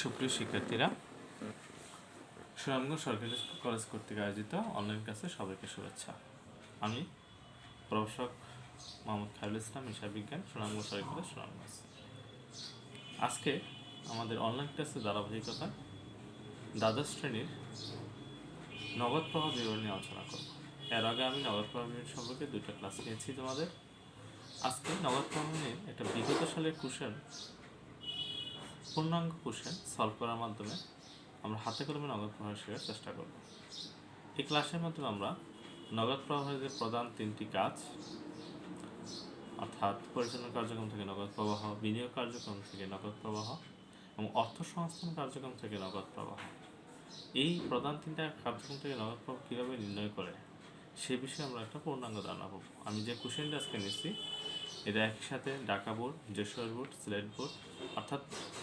সুপ্রিয় শিক্ষার্থীরা, সুনামগঞ্জ সরকারি কলেজ কর্তৃক আয়োজিত অনলাইন ক্লাসে সবাইকে শুভেচ্ছা। আমি প্রভাষক মোহাম্মদ খায়রুল ইসলাম, হিসাব বিজ্ঞান, সুনামগঞ্জ সরকারি কলেজ, সুনামগঞ্জ। আজকে আমাদের অনলাইন ক্লাসে ধারাবাহিকতা দ্বাদশ শ্রেণীর নগদ প্রবাহ বিবরণ নিয়ে আলোচনা করব। এর আগে আমি নগদ প্রবাহ বিবরণ সম্পর্কে দুইটা ক্লাস নিয়েছি তোমাদের। আজকে নগদ প্রবাহ নিয়ে একটা বিগত সালের কোশ্চেন, পূর্ণাঙ্গ কোশ্চেন সলভ করার মাধ্যমে আমরা হাতে কলমে নগদ প্রবাহ শেখার চেষ্টা করব। এই ক্লাসের মাধ্যমে আমরা নগদ প্রবাহের যে প্রধান তিনটি কাজ, অর্থাৎ পরিচালনা কার্যক্রম থেকে নগদ প্রবাহ, বিনিয়োগ কার্যক্রম থেকে নগদ প্রবাহ এবং অর্থ সংস্থান কার্যক্রম থেকে নগদ প্রবাহ, এই প্রধান তিনটা কার্যক্রম থেকে নগদ প্রবাহ কীভাবে নির্ণয় করে সে বিষয়ে আমরা একটা পূর্ণাঙ্গ ধারণা পাবো। আমি যে কোশ্চেনটা আজকে নিচ্ছি এটা একই সাথে Dhaka board, Jessore board, Sylhet board, অর্থাৎ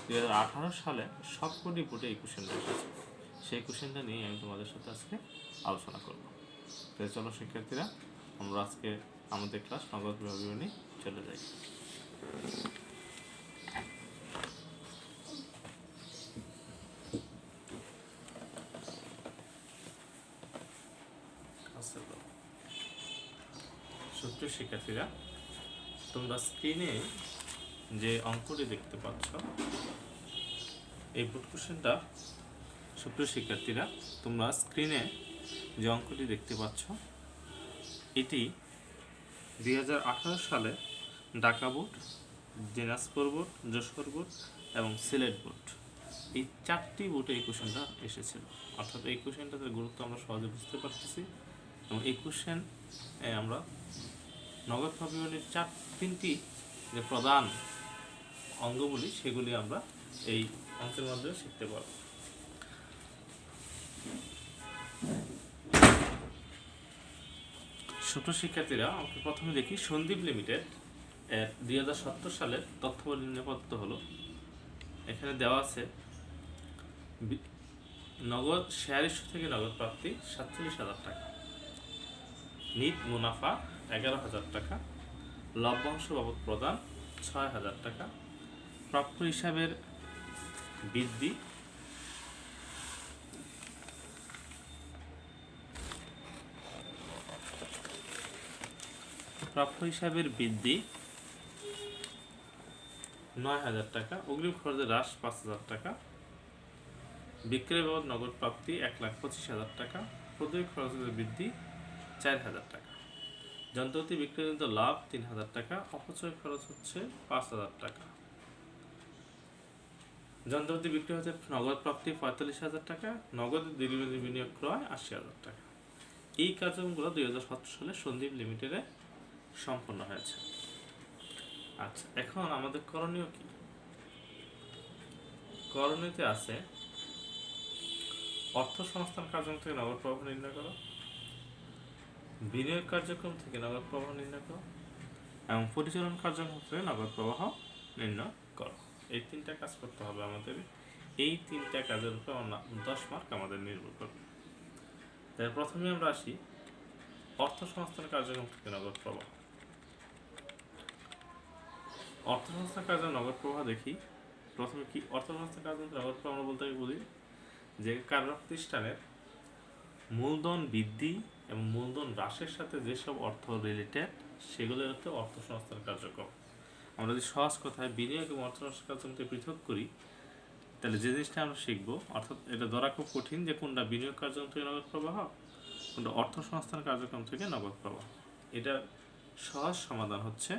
2018 সালে সবকটি বোর্ডে এই কোশ্চেনটা এসেছে। সেই কোশ্চেনটা নিয়ে আমি তোমাদের সাথে আজকে আলোচনা করব। তো চলো শিক্ষার্থীরা, আমরা আজকে আমাদের ক্লাস নগদ প্রবাহ বিবরণী চলে যাই। সুপ্রিয় শিক্ষার্থীরা, তোমরা স্ক্রিনে যে অঙ্কটি দেখতে পাচ্ছ, এই বোর্ড কোশ্চেনটা, সুপ্রিয় শিক্ষার্থীরা, তোমরা স্ক্রিনে যে অঙ্কটি দেখতে পাচ্ছ এটি 2018 সালে Dhaka board, Dinajpur board, Jessore board এবং সিলেট বোর্ড, এই চারটি বোর্ডে এই কোশ্চেনটা এসেছিল। অর্থাৎ এই কোশ্চেনটার গুরুত্ব আমরা সহজে বুঝতে পারতেছি এবং এই কোশ্চেন আমরা নগদ প্রবাহ বিবরণীর তিনটি যে প্রধান অঙ্গগুলি সেগুলি আমরা এই অঙ্কের মাধ্যমে শিখতে পারব। ছোট শিক্ষার্থীরা, আমরা প্রথমে দেখি সন্দীপ লিমিটেড 2017 সালের তথ্যবলী নিম্নপত্র হলো। এখানে দেওয়া আছে নগদ শেয়ার ইস্যু থেকে নগদ প্রাপ্তি 47,000 টাকা, নিট মুনাফা 11,000 টাকা, লভ্যাংশ বাবদ প্রদান 6,000 টাকা, প্রাপ্য হিসাবের বৃদ্ধি বৃদ্ধি 9,000 টাকা, অগ্রিম খরচের হ্রাস 5,000 টাকা, বিক্রয় বাবদ নগদ প্রাপ্তি 1,25,000 টাকা, প্রত্যেক খরচের বৃদ্ধি 4,000 টাকা, যন্ত্রপাতি বিক্রয়জনিত লাভ 3,000 টাকা, অপচয় খরচ হচ্ছে 5,000 টাকা, যন্ত্রপাতি বিক্রি হতে নগদ প্রাপ্তি 45,000 টাকা, নগদের দীর্ঘমেয়াদী বিনিয়োগ ক্রয় 80,000 টাকা। এই কার্যক্রমগুলো 2017 সালে সন্দীপ লিমিটেডে সম্পন্ন হয়েছে। আচ্ছা, এখন আমাদের করণীয় কি? করণীয়তে আছে অর্থ সংস্থান কার্যক্রম থেকে নগদ প্রবাহ নির্ণয় করো, বিনিয়োগ কার্যক্রম থেকে নগদ প্রবাহ নির্ণয় করো এবং পরিচালন কার্যক্রম থেকে নগদ প্রবাহ নির্ণয় করো। এই তিনটা কাজ করতে হবে আমাদের। এই তিনটা কাজের উপর 10 মার্ক আমাদের নির্ভর করবে। তাই প্রথমে আমরা আসি অর্থ সংস্থান কার্যক্রম থেকে নগদ প্রবাহ। অর্থ সংস্থান কার্যক্রম নগদ প্রবাহ দেখি। প্রথমে কি অর্থ সংস্থান কার্যক্রম নগদ প্রবাহ আমরা বলতে বলি যে কার্য প্রতিষ্ঠানের মূলধন বৃদ্ধি এবং মূলধন হ্রাসের সাথে যেসব অর্থ রিলেটেড সেগুলো হচ্ছে অর্থ সংস্থান কার্যক্রম। আমরা যদি সহজ কথায় বিনিয়োগ এবং অর্থ সংস্থান কার্যক্রমকে পৃথক করি তাহলে যে জিনিসটা আমরা শিখবো, অর্থাৎ এটা ধরা খুব কঠিন যে কোনটা বিনিয়োগ কার্যক্রম থেকে নগদ প্রবাহ, কোনটা অর্থ সংস্থান কার্যক্রম থেকে নগদ প্রবাহ। এটা সহজ সমাধান হচ্ছে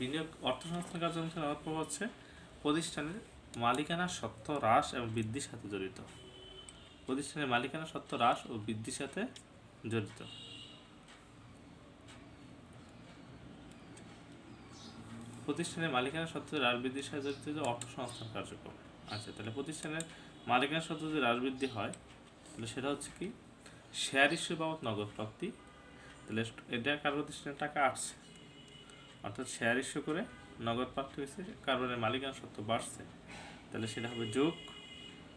বিনিয়োগ অর্থ সংস্থান কার্যক্রম থেকে নগদ প্রবাহ হচ্ছে প্রতিষ্ঠানের মালিকানা সত্ত্ব হ্রাস এবং বৃদ্ধির সাথে জড়িত। প্রতিষ্ঠানের মালিকানা সত্ত্ব হ্রাস ও বৃদ্ধির সাথে জড়িত। প্রতিষ্ঠানের মালিকানা সত্ত্ব হ্রাস বৃদ্ধির সাথে জড়িত অর্থ সংস্থান কার্যক্রম। আচ্ছা, তাহলে প্রতিষ্ঠানের মালিকানা সত্ত্ব যদি হ্রাস বৃদ্ধি হয় তাহলে সেটা হচ্ছে কি শেয়ার ইস্যু বাবদ নগদ প্রাপ্তি। তাহলে এটা কার প্রতিষ্ঠানের টাকা আসছে, অর্থাৎ শেয়ার ইস্যু করে নগদ প্রাপ্তি হয়েছে, কারণের মালিকানা সত্ত্ব বাড়ছে, তাহলে সেটা হবে যোগ,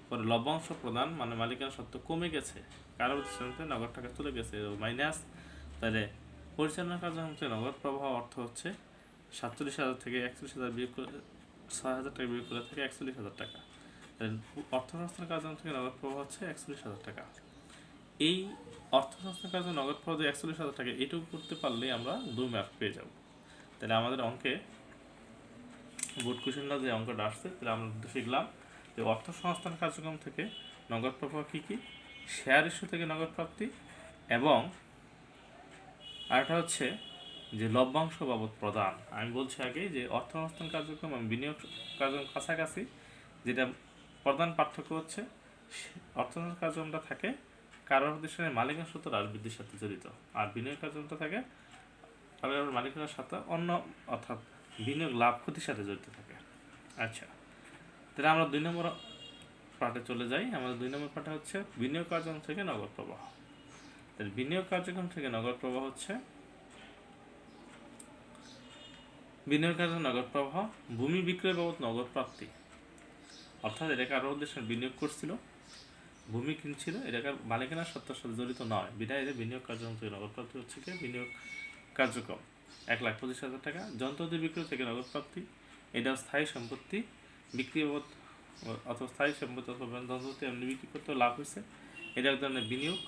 পরে লভ্যাংশ প্রদান মানে মালিকানা সত্ত্ব কমে গেছে, কারো প্রতিষ্ঠানতে নগদ টাকা চলে গেছে, মাইনাস। তাহলে পরিচালনা কার্যক্রম থেকে নগদ প্রবাহ অর্থ হচ্ছে 47,000 থেকে 41,000 বিয়োগ 6,000 টাকা বিয়োগ করে থাকে 41,000 টাকা। অর্থসংস্থান কার্যক্রম থেকে নগদ প্রবাহ হচ্ছে 41,000 টাকা। এই অর্থসংস্থান কার্যক্রম নগদ প্রবাহ 41,000 টাকা, এটুকু করতে পারলেই আমরা 2 মার্ক পেয়ে যাব। তাহলে আমাদের অঙ্কে বোর্ড কোশ্চেনটা যে অঙ্কটা আসছে, তাহলে আমরা শিখলাম যে অর্থসংস্থান কার্যক্রম থেকে নগদ প্রবাহ কী কী, শেয়ার ইস্যু থেকে নগদ প্রাপ্তি, এবং আরেকটা হচ্ছে যে লভ্যাংশ বাবদ প্রদান। আমি বলছি আগে যে অর্থসংস্থান কার্যক্রম এবং বিনিয়োগ কার্যক্রম কাছাকাছি, যেটা প্রধান পার্থক্য হচ্ছে অর্থসংস্থান কার্যক্রমটা থাকে কারোর প্রতিষ্ঠানের মালিকানা সত্ত্ব হ্রাস বৃদ্ধির সাথে জড়িত, আর বিনিয়োগ কার্যক্রমটা থাকে কারোর মালিকানার সাথে অন্য, অর্থাৎ বিনিয়োগ লাভ ক্ষতির সাথে জড়িত থাকে। আচ্ছা, তাহলে আমরা 2 নম্বর পার্টে চলে যাই। আমাদের 2 নম্বর পার্টে হচ্ছে বিনিয়োগ কার্যক্রম থেকে নগদ প্রবাহ। তাহলে বিনিয়োগ কার্যক্রম থেকে নগদ প্রবাহ হচ্ছে বিনিয়োগ কার্যক্রম নগদ প্রবাহ ভূমি বিক্রয় বাবদ নগদ প্রাপ্তি, অর্থাৎ এটা কারোর উদ্দেশ্যে বিনিয়োগ করছিল, ভূমি কিনছিল, এটা মালিকানার সত্ত্বের সাথে জড়িত নয়, বিধায় এদের বিনিয়োগ কার্যক্রম থেকে নগদ প্রাপ্তি হচ্ছে কি বিনিয়োগ কার্যক্রম 1,25,000 টাকা। যন্ত্রপাতি বিক্রয় থেকে নগদ প্রাপ্তি, এটা স্থায়ী সম্পত্তি বিক্রি বাবদ অথবা স্থায়ী সম্পত্তি অথবা যন্ত্রপাতি এমনি বিক্রি করতে লাভ হয়েছে, এটা এক ধরনের বিনিয়োগ,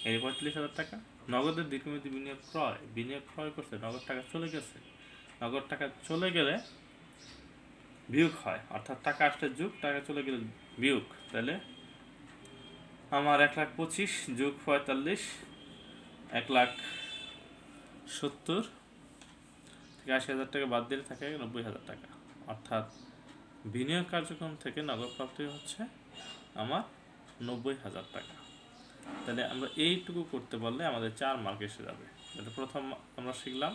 এই 45,000 টাকা। নগদের দীর্ঘমেয়াদী বিনিয়োগ ক্রয় করছে, নগদ টাকা চলে গেছে, নগদ টাকা চলে গেলে বিয়োগ হয়, অর্থাৎ টাকা আসলে যোগ, টাকা চলে গেলে বিয়োগ। তাহলে আমার 1,25,000 যোগ 45 1,70,000 থেকে 80,000 টাকা বাদ দিলে থাকে 90,000 টাকা, অর্থাৎ বিনিয়োগ কার্যক্রম থেকে নগদ প্রাপ্তি হচ্ছে আমার 90,000 টাকা। তাহলে আমরা এইটুকু করতে পারলে আমাদের 4 মার্ক এসে যাবে। এটা প্রথম আমরা শিখলাম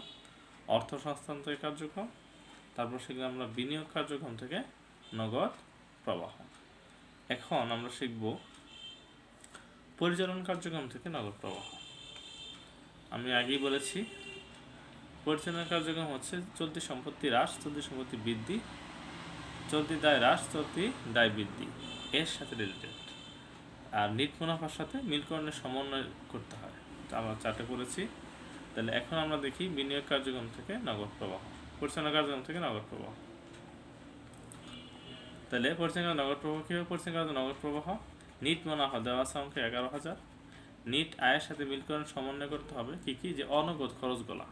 অর্থ সংস্থানের কার্যক্রম, তারপর শিখলাম আমরা বিনিয়োগ কার্যক্রম থেকে নগদ প্রবাহ। এখন আমরা শিখব পরিচালন কার্যক্রম থেকে নগদ প্রবাহ। আমি আগেই বলেছি পরিচালনা কার্যক্রম হচ্ছে চলতি সম্পত্তি হ্রাস, চলতি সম্পত্তি বৃদ্ধি, চলতি দায় হ্রাস, চলতি দায় বৃদ্ধি এর সাথে রিলেটেড, আর নিট মুনাফার সাথে মিলকরণের সমন্বয় করতে হয়। আমরা 4টে করেছি। তাহলে এখন আমরা দেখি বিনিয়োগ কার্যক্রম থেকে নগদ প্রবাহ, পরিচালনা কার্যক্রম থেকে নগদ প্রবাহ। তাহলে পরিচালনা নগদ প্রবাহ কীভাবে পরিচালনা নগদ প্রবাহ, নিট মুনাফা দেওয়া আছে অঙ্কে 11,000, নিট আয়ের সাথে মিলকরণ সমন্বয় করতে হবে কি কি, যে অনগদ খরচগুলা,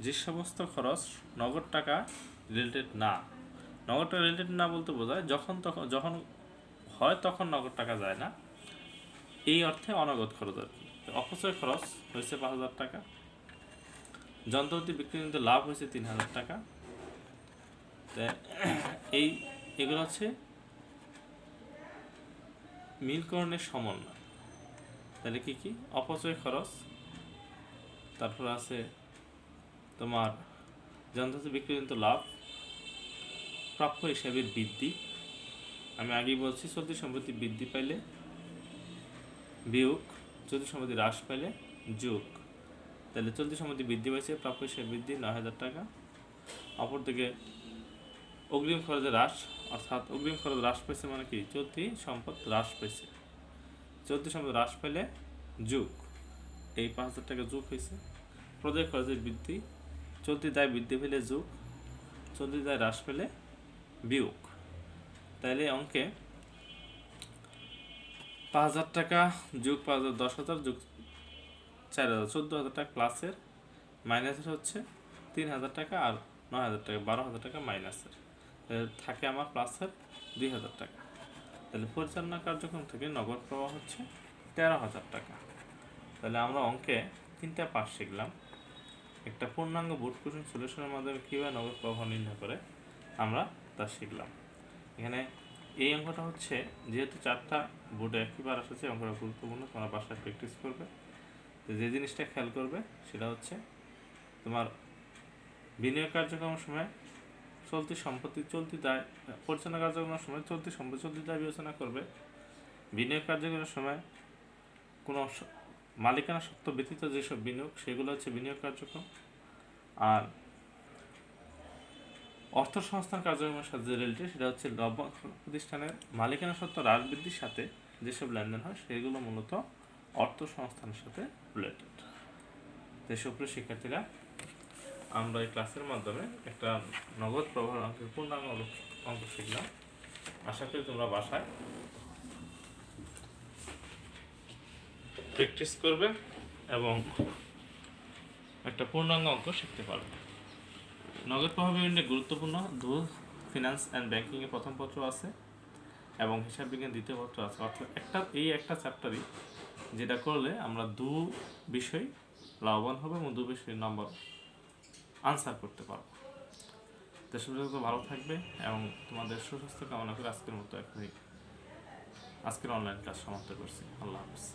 যে সমস্ত খরচ নগদ টাকা রিলেটেড না, নগদ টাকা রিলেটেড না বলতে বোঝায় যখন হয় তখন নগদ টাকা যায় না, এই অর্থে অনগদ খরচ আর কি। অপচয় খরচ হয়েছে 5,000 টাকা, যন্ত্রপাতি বিক্রি কিন্তু লাভ হয়েছে 3,000 টাকা। এগুলো হচ্ছে মিলকরণের সমন্বয়। তাহলে কি কি, অপচয় খরচ, তারপর আছে তোমার যন্ত্রপাতি বিক্রি কিন্তু লাভ, প্রাপ্য হিসাবের বৃদ্ধি, আমি আগেই বলছি চলতি সম্পত্তি বৃদ্ধি পাইলে বিয়োগ, চলতি সম্পত্তি হ্রাস পাইলে যোগ। তাহলে চলতি সম্পত্তি বৃদ্ধি পাইছে, প্রাপ্য হিসাবে বৃদ্ধি 9,000 টাকা। অপরদিকে অগ্রিম খরচের হ্রাস, অর্থাৎ অগ্রিম খরচ হ্রাস পাইছে মানে কি, চলতি সম্পদ হ্রাস পাইছে, চলতি সম্পদ হ্রাস পাইলে যোগ, এই 5,000 টাকা যোগ হয়েছে। প্রদেয় খরচের বৃদ্ধি, চলতি দায় বৃদ্ধি পেলে যোগ, চলতি দায় হ্রাস পেলে বিয়োগ। তাইলে অঙ্কে 5,000 টাকা যোগ 5,000 10,000 যোগ 4,000 14,000 টাকা প্লাসের, মাইনাসের হচ্ছে 3,000 টাকা, আর 9,000 টাকা 12,000 টাকা মাইনাসের, থাকে আমার প্লাসের 2,000 টাকা। তাহলে পরিচালনা কার্যক্রম থেকে নগদ প্রবাহ হচ্ছে 13,000 টাকা। তাহলে আমরা অঙ্কে 3টা পার্ট শিখলাম। একটা পূর্ণাঙ্গ বোর্ড কোশ্চেন সলিউশনের মাধ্যমে কীভাবে নগদ প্রবাহ নির্ণয় করে আমরা তা শিখলাম। এখানে এই অঙ্কটা হচ্ছে যেহেতু 4টা বোর্ডে একইবার এসেছে, অঙ্কটা গুরুত্বপূর্ণ, তোমরা বাসায় প্র্যাকটিস করবে। তো যে জিনিসটা খেয়াল করবে সেটা হচ্ছে তোমার বিনিয়োগ কার্যক্রমের সময় চলতি সম্পত্তি, চলতি দায়, পরিচালনা কার্যক্রমের সময় চলতি সম্পত্তি, চলতি দায় বিবেচনা করবে। বিনিয়োগ কার্যক্রমের সময় কোনো মালিকানা সত্ত্ব ব্যতীত যেসব বিনিয়োগ, সেগুলো হচ্ছে বিনিয়োগ কার্যক্রম। আর অর্থ সংস্থান কার্যক্রমের সাথে যে রিলেটেড, সেটা হচ্ছে লভ্যাংশ প্রতিষ্ঠানের মালিকানা সত্ত্ব হ্রাস বৃদ্ধির সাথে যেসব লেনদেন হয়, সেগুলো মূলত অর্থ সংস্থানের সাথে রিলেটেড। তো সুপ্রিয় শিক্ষার্থীরা, আমরা এই ক্লাসের মাধ্যমে একটা নগদ প্রবাহ অঙ্কের পূর্ণাঙ্গ অঙ্ক শিখলাম। আশা করি তোমরা বাসায় প্র্যাকটিস করবে এবং একটা পূর্ণাঙ্গ অঙ্ক শিখতে পারবে। নগদ প্রবাহ বিবরণী গুরুত্বপূর্ণ ফিনান্স অ্যান্ড ব্যাংকিংয়ে প্রথম পত্র আছে এবং হিসাব বিজ্ঞান দ্বিতীয় পত্র আছে। অর্থাৎ একটা চ্যাপ্টারই যেটা করলে আমরা বিষয় লাভবান হবে এবং বিষয় নম্বর আনসার করতে পারবো। দেশ ভালো থাকবে এবং তোমাদের সুস্বাস্থ্য কামনা করে আজকের অনলাইন ক্লাস সমাপ্ত করছি। আল্লাহ হাফেজ।